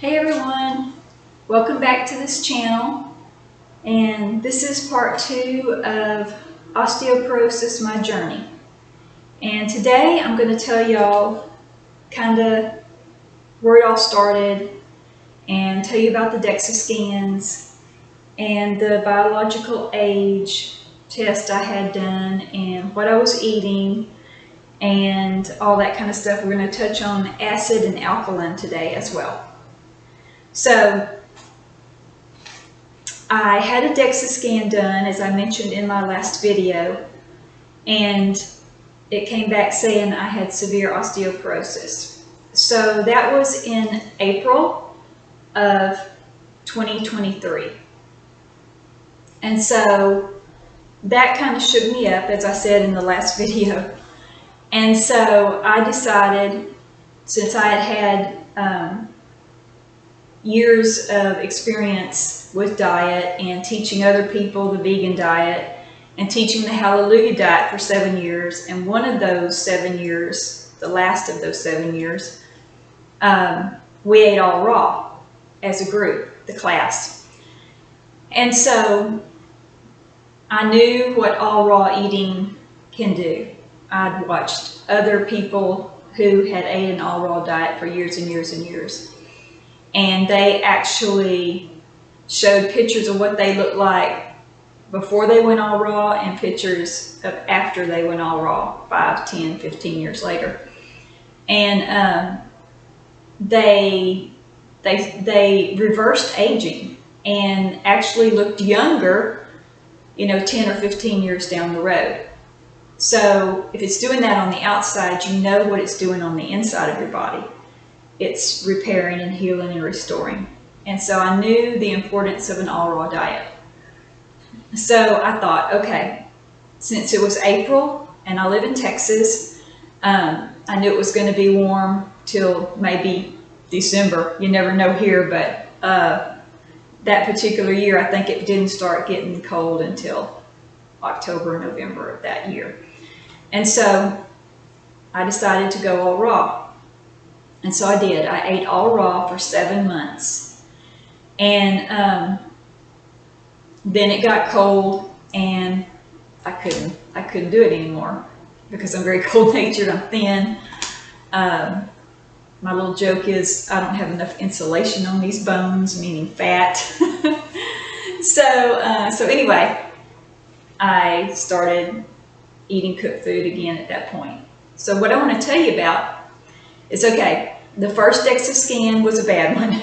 Hey everyone, welcome back to this channel, and this is part 2 of Osteoporosis, my journey. And today I'm going to tell y'all kind of where it all started and tell you about the DEXA scans and the biological age test I had done and what I was eating and all that kind of stuff. We're going to touch on acid and alkaline today as well. So I had a DEXA scan done, as I mentioned in my last video, and it came back saying I had severe osteoporosis. So that was in April of 2023. And so that kind of shook me up, as I said in the last video. And so I decided, since I had years of experience with diet and teaching other people the vegan diet and teaching the Hallelujah diet for 7 years, and one of those 7 years, the last of those 7 years, we ate all raw as a group, the class. And so I knew what all raw eating can do. I'd watched other people who had ate an all raw diet for years and years and years. And they actually showed pictures of what they looked like before they went all raw and pictures of after they went all raw 5, 10, 15 years later. And they reversed aging and actually looked younger, 10 or 15 years down the road. So if it's doing that on the outside, you know what it's doing on the inside of your body. It's repairing and healing and restoring. And so I knew the importance of an all raw diet. So I thought, okay, since it was April and I live in Texas, I knew it was going to be warm till maybe December. You never know here, but that particular year, I think it didn't start getting cold until October, November of that year. And so I decided to go all raw. And so I did. I ate all raw for 7 months. And then it got cold and I couldn't do it anymore because I'm very cold-natured. I'm thin. My little joke is I don't have enough insulation on these bones, meaning fat. So anyway, I started eating cooked food again at that point. So what I want to tell you about is, okay, the first DEXA scan was a bad one.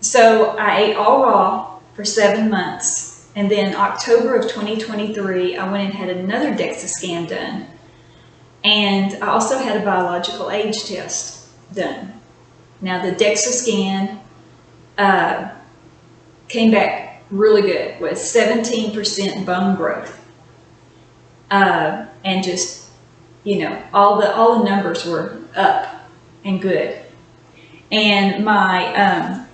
So I ate all raw for 7 months. And then October of 2023, I went and had another DEXA scan done. And I also had a biological age test done. Now the DEXA scan came back really good with 17% bone growth. And just, all the numbers were up and good. And my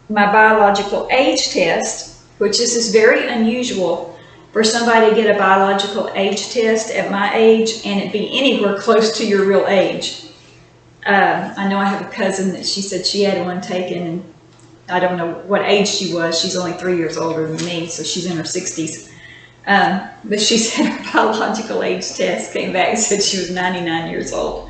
biological age test, which this is very unusual for somebody to get a biological age test at my age and it be anywhere close to your real age. I know I have a cousin that she said she had one taken, and I don't know what age she was. She's only 3 years older than me, so she's in her 60s. But she said her biological age test came back and said she was 99 years old.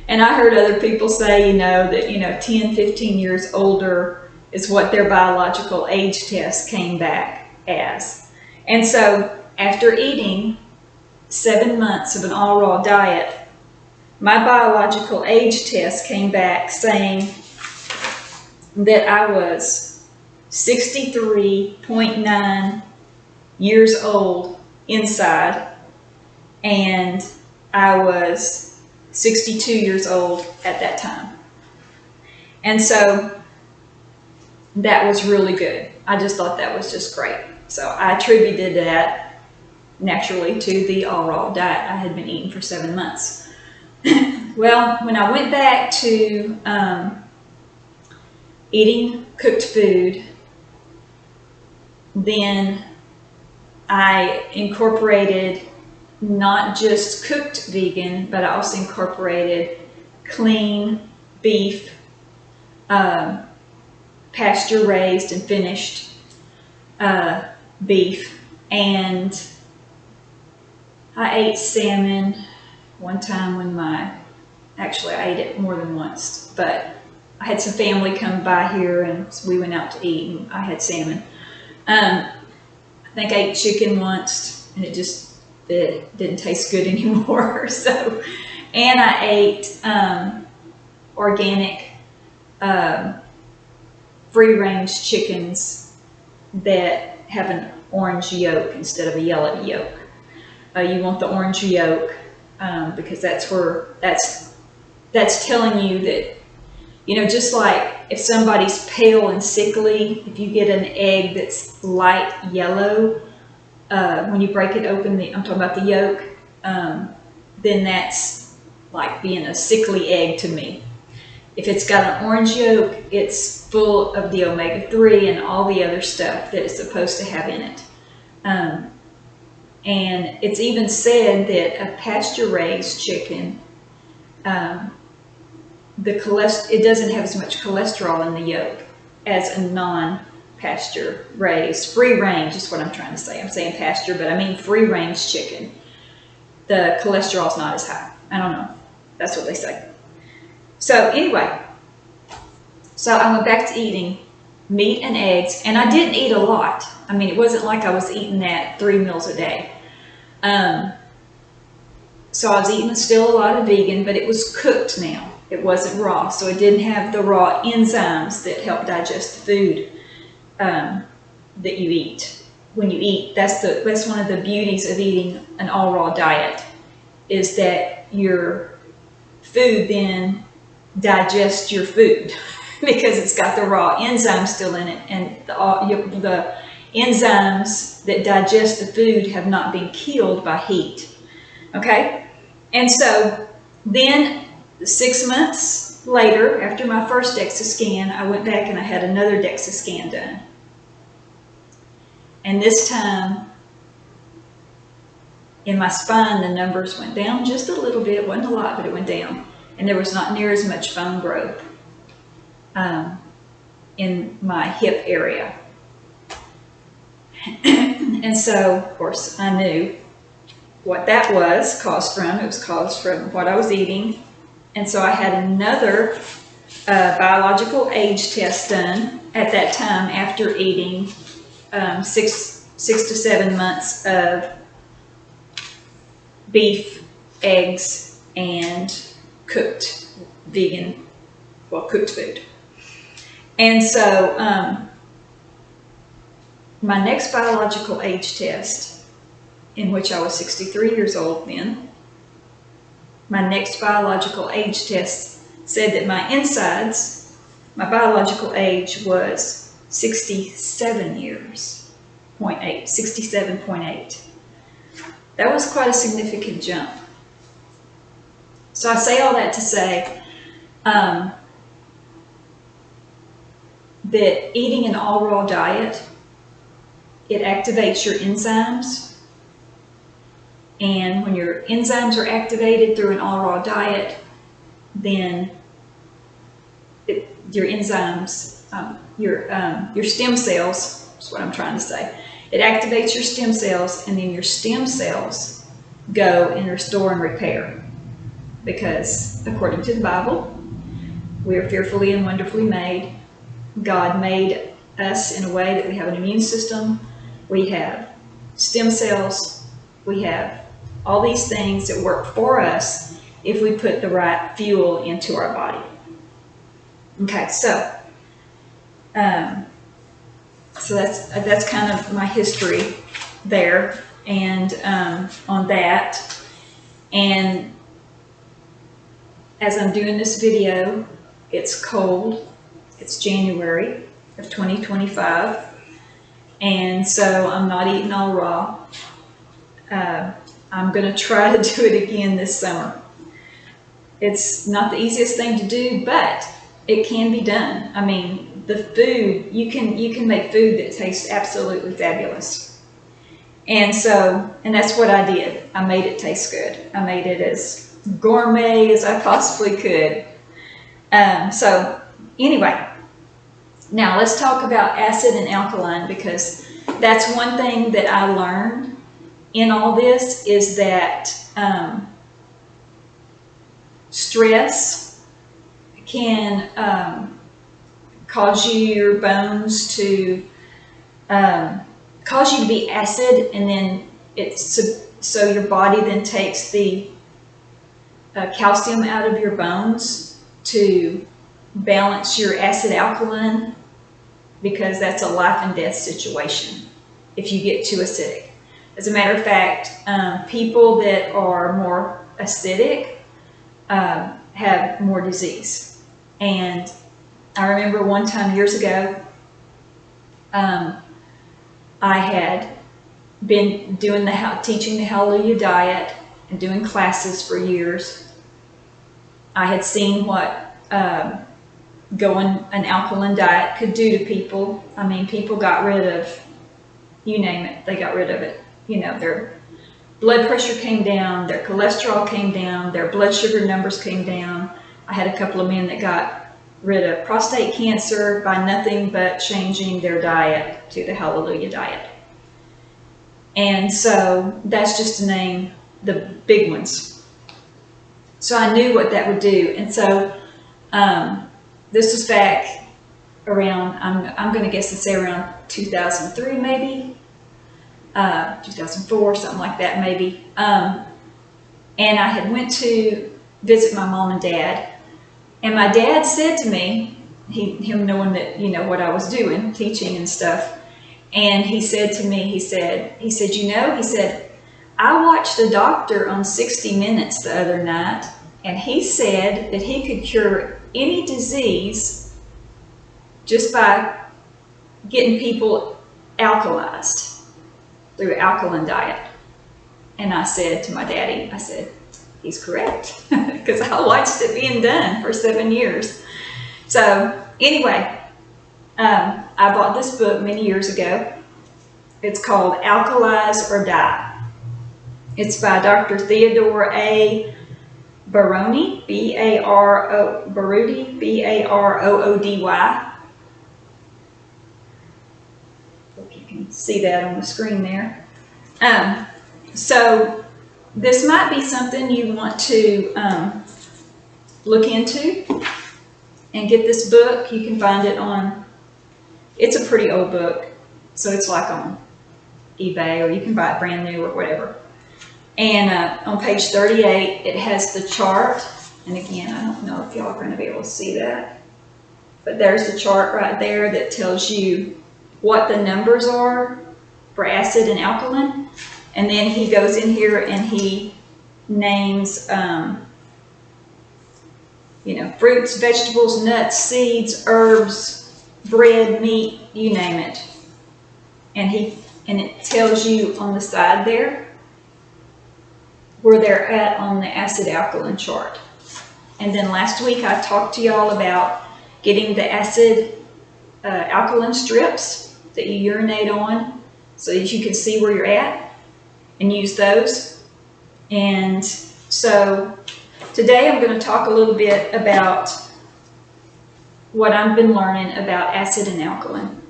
And I heard other people say, that, 10, 15 years older is what their biological age test came back as. And so after eating 7 months of an all raw diet, my biological age test came back saying that I was 63.9 years old inside, and I was 62 years old at that time. And so that was really good. I just thought that was just great. So I attributed that naturally to the all raw diet I had been eating for 7 months. Well, when I went back to eating cooked food, then I incorporated not just cooked vegan, but I also incorporated clean beef pasture raised and finished beef. And I ate salmon one time when actually I ate it more than once, but I had some family come by here and we went out to eat and I had salmon. I think I ate chicken once and it didn't taste good anymore. So, and I ate organic free-range chickens that have an orange yolk instead of a yellow yolk. You want the orange yolk because that's telling you that, you know, just like if somebody's pale and sickly, if you get an egg that's light yellow, when you break it open, I'm talking about the yolk, then that's like being a sickly egg to me. If it's got an orange yolk, it's full of the omega-3 and all the other stuff that it's supposed to have in it. And it's even said that a pasture-raised chicken, it doesn't have as much cholesterol in the yolk as a non-pasture raised, free range is what I'm trying to say. I'm saying pasture, but I mean free range chicken. The cholesterol is not as high. I don't know. That's what they say. So anyway, so I went back to eating meat and eggs, and I didn't eat a lot. I mean, it wasn't like I was eating that 3 meals a day. So I was eating still a lot of vegan, but it was cooked now. It wasn't raw, so it didn't have the raw enzymes that help digest the food that you eat. When you eat, that's one of the beauties of eating an all raw diet, is that your food then digests your food because it's got the raw enzymes still in it, and the enzymes that digest the food have not been killed by heat. Okay, and so then 6 months later, after my first DEXA scan, I went back and I had another DEXA scan done. And this time, in my spine, the numbers went down just a little bit. It wasn't a lot, but it went down. And there was not near as much bone growth in my hip area. And so, of course, I knew what that was caused from. It was caused from what I was eating. And so I had another biological age test done at that time after eating 6 to 7 months of beef, eggs, and cooked vegan, well, cooked food. And so my next biological age test, in which I was 63 years old then, my next biological age test said that my insides, my biological age was 67 years, 67.8. That was quite a significant jump. So I say all that to say that eating an all raw diet, it activates your enzymes. And when your enzymes are activated through an all raw diet, then your enzymes, your stem cells, is what I'm trying to say. It activates your stem cells, and then your stem cells go and restore and repair. Because according to the Bible, we are fearfully and wonderfully made. God made us in a way that we have an immune system, we have stem cells, we have all these things that work for us if we put the right fuel into our body. Okay, so that's kind of my history there, and on that. And as I'm doing this video, it's cold. It's January of 2025, and so I'm not eating all raw. I'm going to try to do it again this summer. It's not the easiest thing to do, but it can be done. I mean, the food, you can make food that tastes absolutely fabulous. And that's what I did. I made it taste good. I made it as gourmet as I possibly could. So Anyway, now let's talk about acid and alkaline, because that's one thing that I learned in all this, is that stress can cause your bones to cause you to be acid, and then so your body then takes the calcium out of your bones to balance your acid alkaline, because that's a life and death situation if you get too acidic. As a matter of fact, people that are more acidic have more disease. And I remember one time years ago, I had been doing teaching the Hallelujah diet and doing classes for years. I had seen what going an alkaline diet could do to people. I mean, people got rid of, you name it, they got rid of it. You know, their blood pressure came down, their cholesterol came down, their blood sugar numbers came down. I had a couple of men that got rid of prostate cancer by nothing but changing their diet to the Hallelujah diet. And so that's just to name the big ones. So I knew what that would do. And so this was back around, I'm going to guess and say around 2003 maybe, 2004, something like that maybe. And I had went to visit my mom and dad. And my dad said to me, him knowing that, you know, what I was doing, teaching and stuff, and he said to me, he said, you know, he said, I watched a doctor on 60 Minutes the other night, and he said that he could cure any disease just by getting people alkalized through alkaline diet. And I said to my daddy, I said, he's correct, because I watched it being done for 7 years. So anyway, I bought this book many years ago. It's called Alkalize or Die. It's by Dr. Theodore A. Baroni, Barudi, B-A-R-O-O-D-Y. Hope you can see that on the screen there. So this might be something you want to look into and get this book. You can find it on, it's a pretty old book, so it's like on eBay, or you can buy it brand new or whatever. And on page 38, it has the chart. And again, I don't know if y'all are going to be able to see that, but there's the chart right there that tells you what the numbers are for acid and alkaline. And then he goes in here and he names, you know, fruits, vegetables, nuts, seeds, herbs, bread, meat, you name it. And it tells you on the side there where they're at on the acid alkaline chart. And then last week I talked to y'all about getting the acid alkaline strips that you urinate on so that you can see where you're at and use those. And so today I'm going to talk a little bit about what I've been learning about acid and alkaline,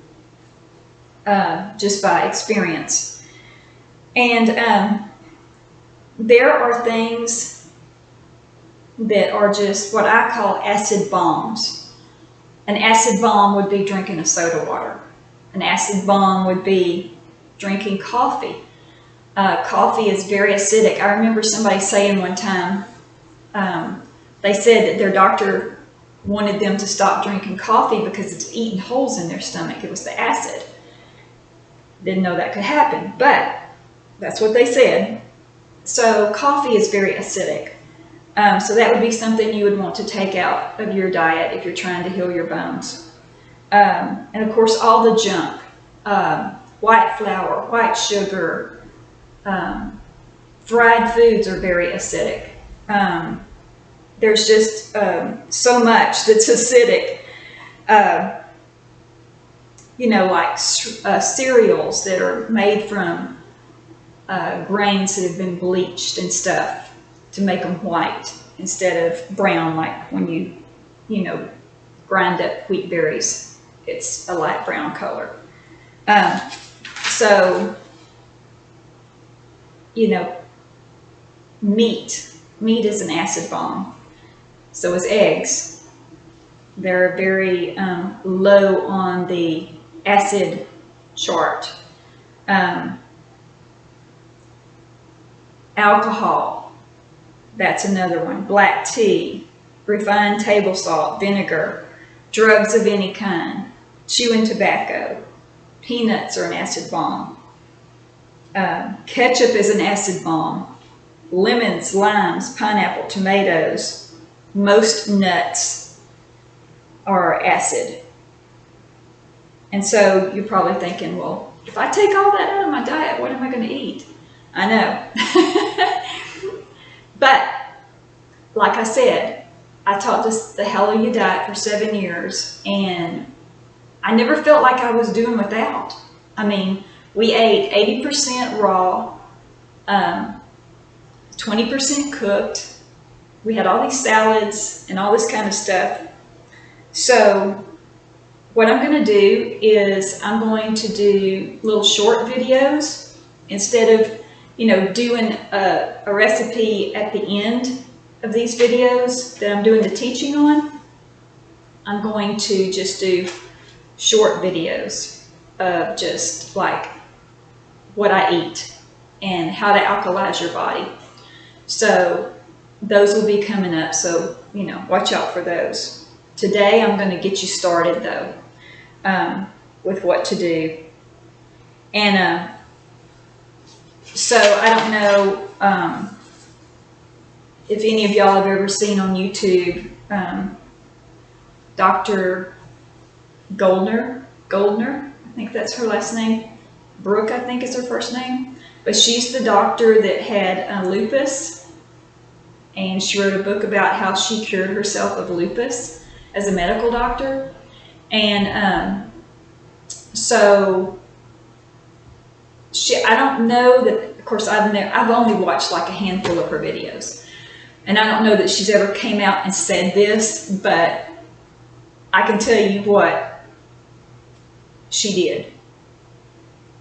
just by experience. And there are things that are just what I call acid bombs. An acid bomb would be drinking a soda water. An acid bomb would be drinking coffee. Coffee is very acidic. I remember somebody saying one time, they said that their doctor wanted them to stop drinking coffee because it's eating holes in their stomach. It was the acid. Didn't know that could happen, but that's what they said. So coffee is very acidic. So that would be something you would want to take out of your diet if you're trying to heal your bones. And of course, all the junk, white flour, white sugar, fried foods are very acidic. There's just so much that's acidic. You know, like cereals that are made from grains that have been bleached and stuff to make them white instead of brown, like when you know, grind up wheat berries. It's a light brown color. So, you know, meat is an acid bomb. So is eggs. They're very low on the acid chart. Alcohol, that's another one. Black tea, refined table salt, vinegar, drugs of any kind, chewing tobacco, peanuts are an acid bomb. Ketchup is an acid bomb. Lemons, limes, pineapple, tomatoes, most nuts are acid. And so you're probably thinking, well, if I take all that out of my diet, what am I going to eat? I know. But like I said, I taught the Hallelujah diet for 7 years, and I never felt like I was doing without. I mean, we ate 80% raw, 20% cooked. We had all these salads and all this kind of stuff. So what I'm going to do is I'm going to do little short videos instead of, you know, doing a recipe at the end of these videos that I'm doing the teaching on. I'm going to just do short videos of just like what I eat and how to alkalize your body. So those will be coming up. So, you know, watch out for those. Today I'm going to get you started though, with what to do. And so I don't know if any of y'all have ever seen on YouTube Dr. Goldner, I think that's her last name. Brooke, I think is her first name. But she's the doctor that had lupus, and she wrote a book about how she cured herself of lupus as a medical doctor. And so I don't know that, of course, I've only watched like a handful of her videos, and I don't know that she's ever came out and said this, but I can tell you what she did.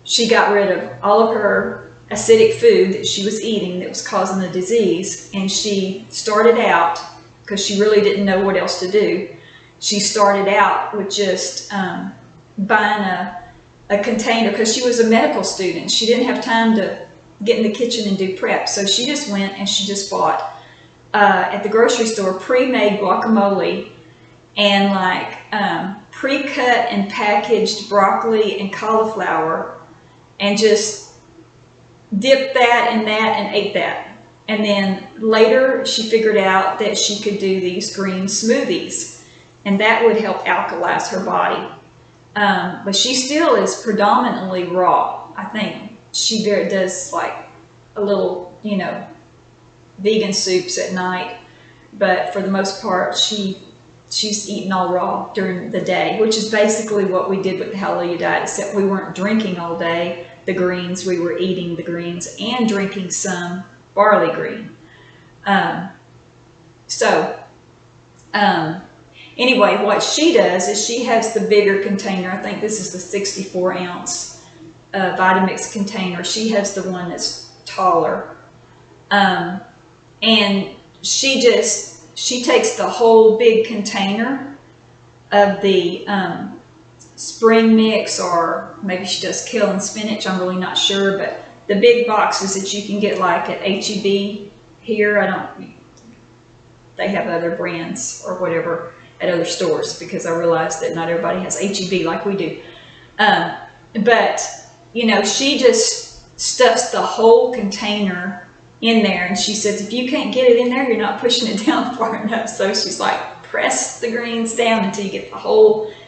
She got rid of all of her acidic food that she was eating that was causing the disease, and she started out, because she really didn't know what else to do, she started out with just buying a container, because she was a medical student. She didn't have time to get in the kitchen and do prep, so she just went and she just bought at the grocery store pre-made guacamole and like pre-cut and packaged broccoli and cauliflower, and just dipped that in that and ate that. And then later she figured out that she could do these green smoothies, and that would help alkalize her body. But she still is predominantly raw. I think she does like a little, you know, vegan soups at night, but for the most part she's eating all raw during the day, which is basically what we did with the Hallelujah diet, except we weren't drinking all day the greens. We were eating the greens and drinking some barley green. Anyway, what she does is she has the bigger container. I think this is the 64 ounce Vitamix container. She has the one that's taller. And she takes the whole big container of the spring mix, or maybe she does kale and spinach, I'm really not sure, but the big boxes that you can get like at HEB here, they have other brands or whatever at other stores, because I realize that not everybody has HEB like we do. But, you know, she just stuffs the whole container in there, and she says, if you can't get it in there, you're not pushing it down far enough. So she's like, press the greens down until you get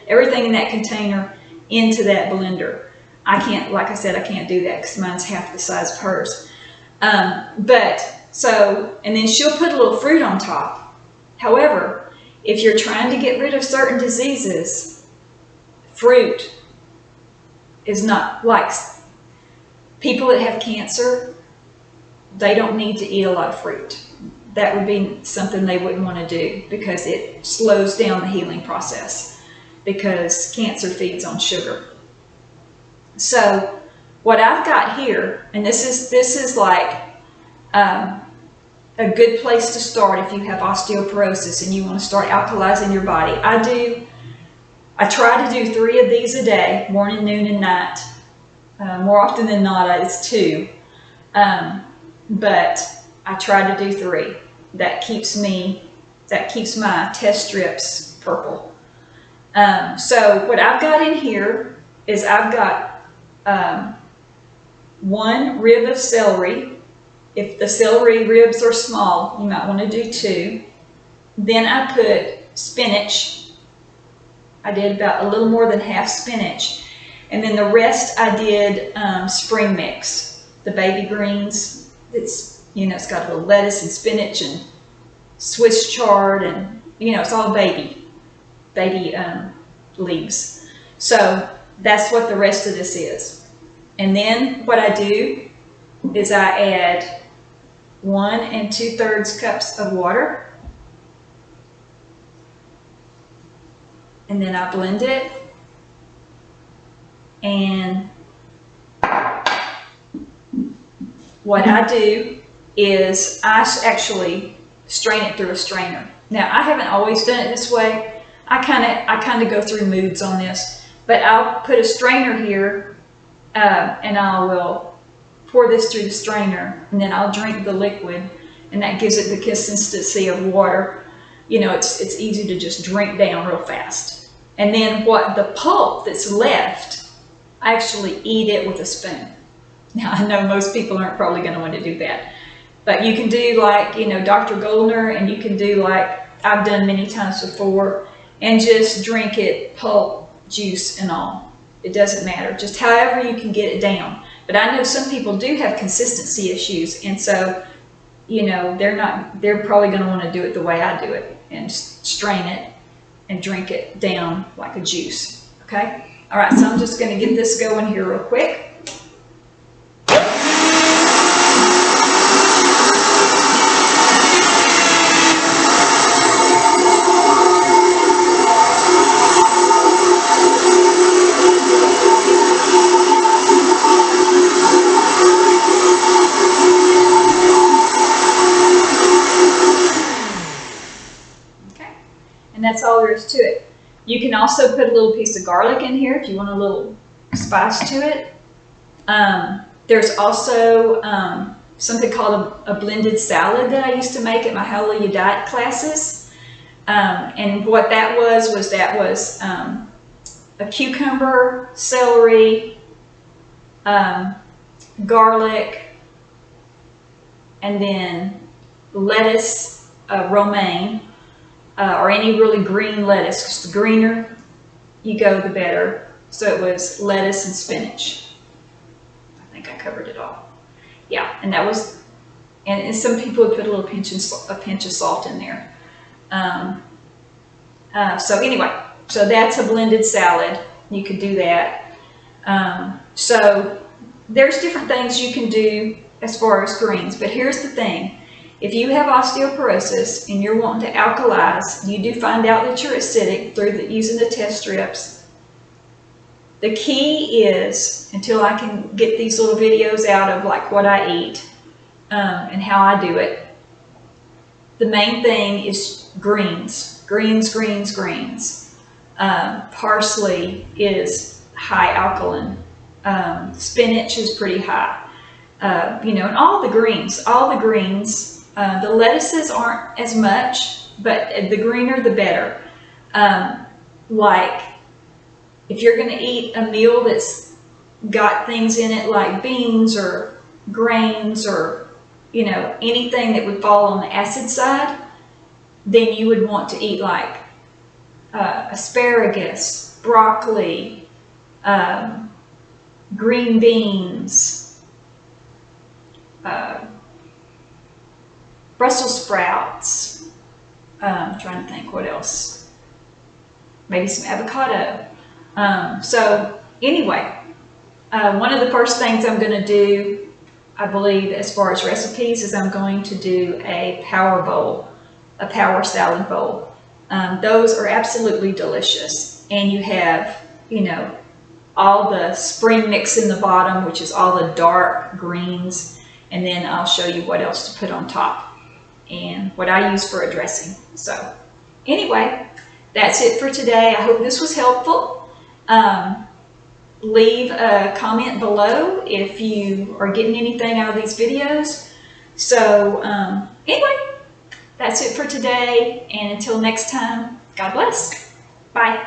everything in that container into that blender. I can't, like I said, I can't do that because mine's half the size of hers. And then she'll put a little fruit on top. However, if you're trying to get rid of certain diseases, fruit is not, like people that have cancer, they don't need to eat a lot of fruit. that would be something they wouldn't want to do, because it slows down the healing process, because cancer feeds on sugar. So what I've got here, and this is like a good place to start if you have osteoporosis and you want to start alkalizing your body. I try to do 3 of these a day, morning, noon, and night. More often than not, it's 2. But I try to do 3. That keeps my test strips purple. So what I've got in here is I've got 1 rib of celery. If the celery ribs are small, you might want to do 2. Then I put spinach. I did about a little more than half spinach. And then the rest I did spring mix, the baby greens. It's, it's got a little lettuce and spinach and Swiss chard, and it's all baby leaves. So that's what the rest of this is. And then what I do is I add 1 2/3 cups of water, and then I blend it, and what I do is I actually strain it through a strainer. Now, I haven't always done it this way. I kind of go through moods on this, but I'll put a strainer here, and I will pour this through the strainer, and then I'll drink the liquid, and that gives it the consistency of water. It's easy to just drink down real fast. And then the pulp that's left, I actually eat it with a spoon. Now, I know most people aren't probably going to want to do that, but you can do like, Dr. Goldner, and you can do like I've done many times before, and just drink it pulp, juice, and all. It doesn't matter, just however you can get it down. But I know some people do have consistency issues, and so, they're probably going to want to do it the way I do it, and strain it and drink it down like a juice. Okay? All right, so I'm just going to get this going here real quick. That's all there is to it. You can also put a little piece of garlic in here if you want a little spice to it. There's also something called a blended salad that I used to make at my Hallelujah Diet classes. And what that was a cucumber, celery, garlic, and then lettuce, romaine, or any really green lettuce, because the greener you go, the better. So it was lettuce and spinach. I think I covered it all. Yeah, and that was, and some people would put a pinch of salt in there. So anyway, so that's a blended salad. You could do that. So there's different things you can do as far as greens, but here's the thing. If you have osteoporosis and you're wanting to alkalize, you do find out that you're acidic through using the test strips. The key is, until I can get these little videos out of like what I eat and how I do it, the main thing is greens. Greens. Parsley is high alkaline. Spinach is pretty high. And all the greens. The lettuces aren't as much, but the greener the better. Like if you're going to eat a meal that's got things in it like beans or grains or anything that would fall on the acid side, then you would want to eat like asparagus, broccoli, green beans, Brussels sprouts. I'm trying to think what else. Maybe some avocado. So anyway, one of the first things I'm going to do I believe, as far as recipes, is I'm going to do a power bowl, a power salad bowl. Those are absolutely delicious. And you have, you know, all the spring mix in the bottom, which is all the dark greens. And then I'll show you what else to put on top and what I use for a dressing. So anyway, that's it for today. I hope this was helpful. Leave a comment below if you are getting anything out of these videos. So anyway, that's it for today. And until next time, God bless. Bye.